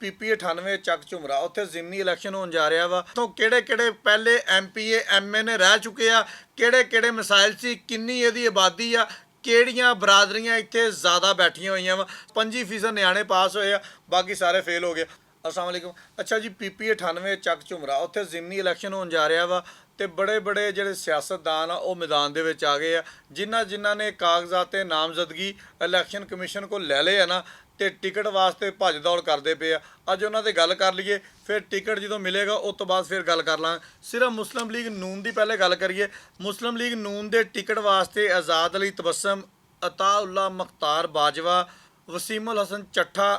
PP 98 ਚੱਕ ਝੁਮਰਾ ਉੱਥੇ ਜ਼ਿਮਨੀ ਇਲੈਕਸ਼ਨ ਹੋਣ ਜਾ ਰਿਹਾ ਵਾ। ਤੋਂ ਕਿਹੜੇ ਪਹਿਲੇ ਐਮਪੀਏ ਐਮਐਨਏ ਰਹਿ ਚੁੱਕੇ ਆ, ਕਿਹੜੇ ਮਿਸਾਈਲ ਸੀ, ਕਿੰਨੀ ਇਹਦੀ ਆਬਾਦੀ ਆ, ਕਿਹੜੀਆਂ ਬਰਾਦਰੀਆਂ ਇੱਥੇ ਜ਼ਿਆਦਾ ਬੈਠੀਆਂ ਹੋਈਆਂ ਵਾ। 25% ਨਿਆਣੇ ਪਾਸ ਹੋਏ ਆ, ਬਾਕੀ ਸਾਰੇ ਫੇਲ ਹੋ ਗਏ। अस्सलाम वालेकुम। अच्छा जी, पीपी 98 ਚੱਕ ਝੁਮਰਾ ਉੱਥੇ ਜ਼ਿਮਨੀ ਇਲੈਕਸ਼ਨ ਹੋਣ ਜਾ ਰਿਹਾ ਵਾ ਤੇ ਬੜੇ ਜਿਹੜੇ ਸਿਆਸਤਦਾਨ ਆ ਉਹ ਮੈਦਾਨ ਦੇ ਵਿੱਚ ਆ ਗਏ ਆ। ਜਿਨ੍ਹਾਂ ਨੇ ਕਾਗਜ਼ਾਤ ਤੇ ਨਾਮਜ਼ਦਗੀ ਇਲੈਕਸ਼ਨ ਕਮਿਸ਼ਨ ਕੋਲ ਲੈ ਲਏ ਆ ਨਾ, ਤੇ ਟਿਕਟ ਵਾਸਤੇ ਭੱਜ ਦੌੜ ਕਰਦੇ ਪਏ ਆ। ਅੱਜ ਉਹਨਾਂ 'ਤੇ ਗੱਲ ਕਰ ਲਈਏ, ਫਿਰ ਟਿਕਟ ਜਦੋਂ ਮਿਲੇਗਾ ਉਸ ਤੋਂ ਬਾਅਦ ਫਿਰ ਗੱਲ ਕਰ ਲਾਂਗੇ। ਸਿਰਫ ਮੁਸਲਿਮ ਲੀਗ ਨੂਨ ਦੀ ਪਹਿਲੇ ਗੱਲ ਕਰੀਏ। ਮੁਸਲਿਮ ਲੀਗ ਨੂਨ ਦੇ ਟਿਕਟ ਵਾਸਤੇ ਆਜ਼ਾਦ ਅਲੀ ਤਬਸਮ, ਅਤਾਉल्ला ਮਖਤਾਰ ਬਾਜਵਾ, ਵਸੀमुल हसन ਚੱਠਾ,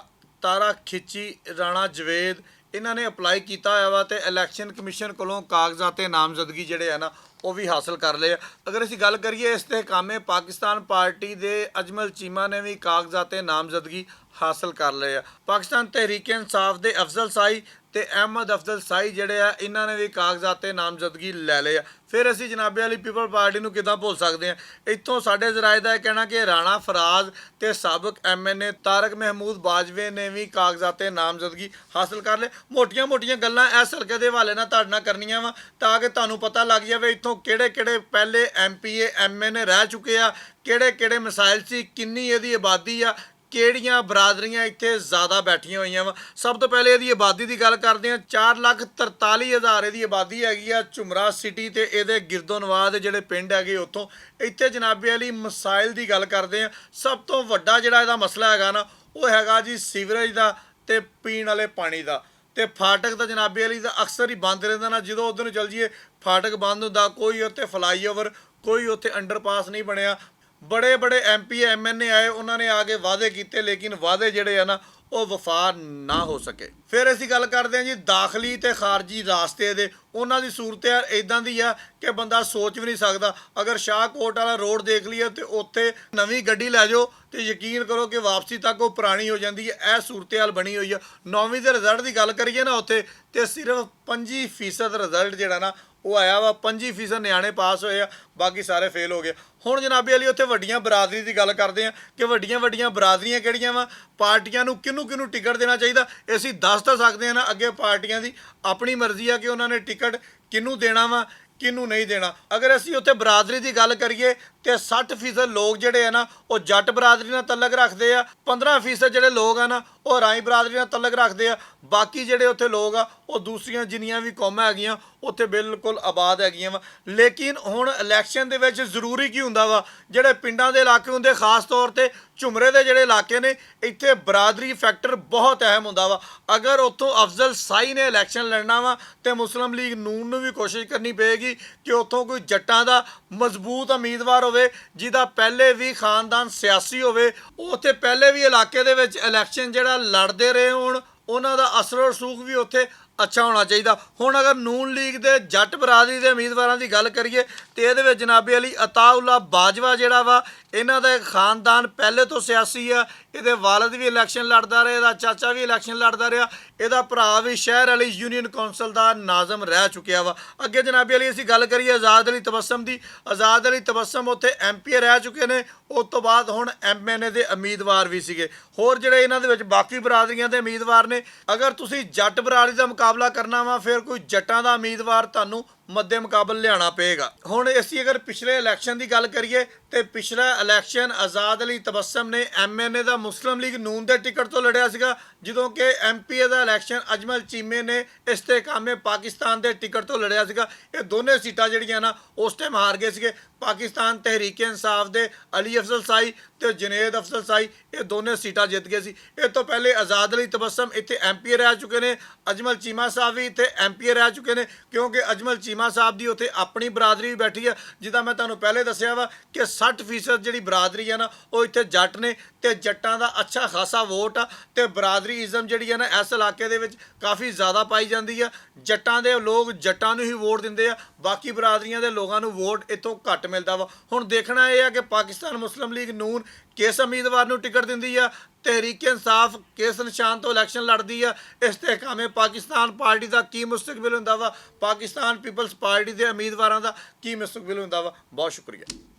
तारा खिची, राणा जवेद, इन्होंने अप्लाई किया होया वा ते इलैक्शन कमिशन कोलों कागजात नामजदगी जिहड़े है ना वो भी हासिल कर ले। अगर असीं गल करिए इस्तेहकामे पाकिस्तान पार्टी के अजमल चीमा ने भी कागजात नामजदगी हासिल कर ले। पाकिस्तान तहरीक इंसाफ के अफजल साई ते अहमद अफजल साई जिहड़े आ इन्हां ने भी कागजात नामजदगी लै ले। फिर असीं जनाबे वाली पीपल पार्टी नूं किदां भुल सकते हैं। इत्थों साडे जराए दा कहना कि राणा फराज ते साबक MNA तारक महमूद बाजवे ने भी कागजात नामजदगी हासिल कर ले। मोटियां गल्लां इस हलके दे हवाले नाल तुहाडे नाल करनियां वा ताकि तुहानूं पता लग जाए इत्थों किहड़े पहले MPA MNA रह चुके आ, किहड़े मिसाइल सी, किन्नी इहदी आबादी आ, ਕਿਹੜੀਆਂ ਬਰਾਦਰੀਆਂ ਇੱਥੇ ਜ਼ਿਆਦਾ ਬੈਠੀਆਂ ਹੋਈਆਂ ਵਾ। ਸਭ ਤੋਂ ਪਹਿਲੇ ਇਹਦੀ ਆਬਾਦੀ ਦੀ ਗੱਲ ਕਰਦੇ ਹਾਂ। 4,43,000 ਇਹਦੀ ਆਬਾਦੀ ਹੈਗੀ ਆ ਝੁਮਰਾ ਸਿਟੀ ਤੇ ਇਹਦੇ ਗਿਰਦੋ ਨਵਾਹ ਦੇ ਜਿਹੜੇ ਪਿੰਡ ਹੈਗੇ ਉੱਥੋਂ। ਇੱਥੇ ਜਨਾਬੇ ਵਾਲੀ ਮਸਾਇਲ ਦੀ ਗੱਲ ਕਰਦੇ ਹਾਂ। ਸਭ ਤੋਂ ਵੱਡਾ ਜਿਹੜਾ ਇਹਦਾ ਮਸਲਾ ਹੈਗਾ ਨਾ ਉਹ ਹੈਗਾ ਜੀ ਸੀਵਰੇਜ ਦਾ ਤੇ ਪੀਣ ਵਾਲੇ ਪਾਣੀ ਦਾ। ਤੇ ਫਾਟਕ ਤਾਂ ਜਨਾਬੇ ਵਾਲੀ ਦਾ ਅਕਸਰ ਹੀ ਬੰਦ ਰਹਿੰਦਾ ਨਾ, ਜਦੋਂ ਉਧਰ ਨੂੰ ਚੱਲ ਜਾਈਏ ਫਾਟਕ ਬੰਦ ਹੁੰਦਾ। ਕੋਈ ਉੱਥੇ ਫਲਾਈਓਵਰ, ਕੋਈ ਉੱਥੇ ਅੰਡਰਪਾਸ ਨਹੀਂ ਬਣਿਆ। बड़े MP MNA आए, उन्होंने आके वादे किए लेकिन वादे जिहड़े है ना वो वफा ना हो सके। फिर असीं गल करते हैं जी दाखली ते खारजी रास्ते दे। उन्हां दी सूरत इदां दी आ कि बंदा सोच भी नहीं सकता। अगर शाहकोट वाला रोड देख लीए तो उत्थे नवीं गड्डी लै जाओ तो यकीन करो कि वापसी तक वो पुरानी हो जाती है। यह सूरत हाल बनी हुई है। 9वीं के रिजल्ट की गल करिए ना उत्थे तो सिर्फ 25% रिजल्ट जिहड़ा ना वो आया वा। 25% नियाणे पास होए आ, बाकी सारे फेल हो गए। हुण जनाबे वाली उत्थे वड्डियां बरादरी की गल करते हैं कि वड्डियां बरादरियां किहड़ियां वा, पार्टियां नूं किहनूं टिकट देना चाहिए। असीं दस तां सकदे हां ना, अगे पार्टियां की अपनी मर्जी है कि उन्होंने टिकट किहनूं देना वा, किहनूं नहीं देना। अगर असीं उत्थे बरादरी की गल करिए तो 60% लोग जिहड़े है ना वो जट बरादरी नाल तलक रखते हैं। 15% जिहड़े लोग हैं ना वो राई बरादरी नाल तलक रखते हैं। बाकी जिहड़े उत्थे लोग आ वो दूसरियां जिन्नियां भी कौमां हैगियां उत्थे बिल्कुल आबाद हैगियां वा। लेकिन हुण इलैक्शन दे विच जरूरी की हुंदा वा, जिहड़े पिंडां दे इलाके हुंदे खास तौर ते झुमरे दे जिहड़े इलाके ने इत्थे बरादरी फैक्टर बहुत अहम हुंदा वा। अगर उत्थों अफजल साई ने इलैक्शन लड़ना वा तो मुस्लिम लीग नून नूं भी कोशिश करनी पेगी कि उत्थों कोई जट्टां दा मजबूत उम्मीदवार होवे, जिहदा पहले भी खानदान सियासी होवे, उत्थे पहले भी इलाके दे विच इलैक्शन जिहड़ा लड़दे रहे होण, उन्हां दा असर रसूख भी उत्थे अच्छा होना चाहिए। हुण अगर नून लीग के जट बरादरी के उम्मीदवारों की गल करिए तो ये जनाबे अली अताउल्ला बाजवा जिहड़ा वा इन्हां दा खानदान पहले तो सियासी है। ये वालद भी इलैक्शन लड़ता रहा, इसका चाचा भी इलैक्शन लड़ता रहा, इसका भरा भी शहर वाली यूनियन कौंसल का नाज़म रह चुकिया वा। अगे जनाबे अली असीं गल करिए आज़ाद अली तबस्सम की। आज़ाद अली तबस्सम उत्थे MPA रह चुके हैं, उस तो बाद हुण MNA के उम्मीदवार भी सीगे। होर जिहड़े इन्हां दे विच बाकी बरादरियां के उम्मीदवार ने। अगर तुसीं जट बरादरी का मुकाबला करना वा फिर कोई जट्टां दा उम्मीदवार तुहानूं मध्य मुकाबल लियाना पेगा। हुण असीं अगर पिछले इलैक्शन की गल करिए तो पिछला इलैक्शन आज़ाद अली तबस्सम ने MNA का मुस्लिम लीग नून के टिकट तो लड़िया सीगा, जदों कि MPA का इलैक्शन अजमल चीमे ने इस्तेहकामे पाकिस्तान के टिकट तो लड़िया सीगा। ये दोनों सीटां जिहड़ियां ना उस टाइम हार गए सीगे। पाकिस्तान तहरीक इंसाफ के अली अफजल साई तो जुनेद अफजल साई ये दोनों सीटां जित गए सी। इस तो पहले आज़ाद अली तबस्सम इत्थे MPA रह चुके हैं, अजमल चीमा साहब भी इत्थे MPA रह चुके हैं, क्योंकि अजमल चीमा साहब की उत्थे अपनी बरादरी भी बैठी है। जिदा मैं तुहानूं पहले दस्सिया वा कि 60% जिहड़ी बरादरी है ना वो इत्थे जट ने ते जट्टां दा अच्छा खासा वोट आ ते बरादरीइज़म जिहड़ी है ना इस इलाके दे विच काफ़ी ज़्यादा पाई जाती है। जट्टां दे लोग जट्टां नूं ही वोट दिंदे आ, बाकी बरादरियां दे लोगां नूं वोट इत्थों घट मिलता वा। हुण देखना यह है कि पाकिस्तान मुस्लिम लीग नून किस उम्मीदवार नूं टिकट दिंदी है, तहरीक इंसाफ किस निशान तो इलैक्शन लड़ती है, इस्तेहकामे पाकिस्तान पार्टी का की मुस्तकबिल हुंदा वा, पाकिस्तान पीपल्स पार्टी के उम्मीदवारों का की मुस्तकबिल हुंदा वा। बहुत शुक्रिया।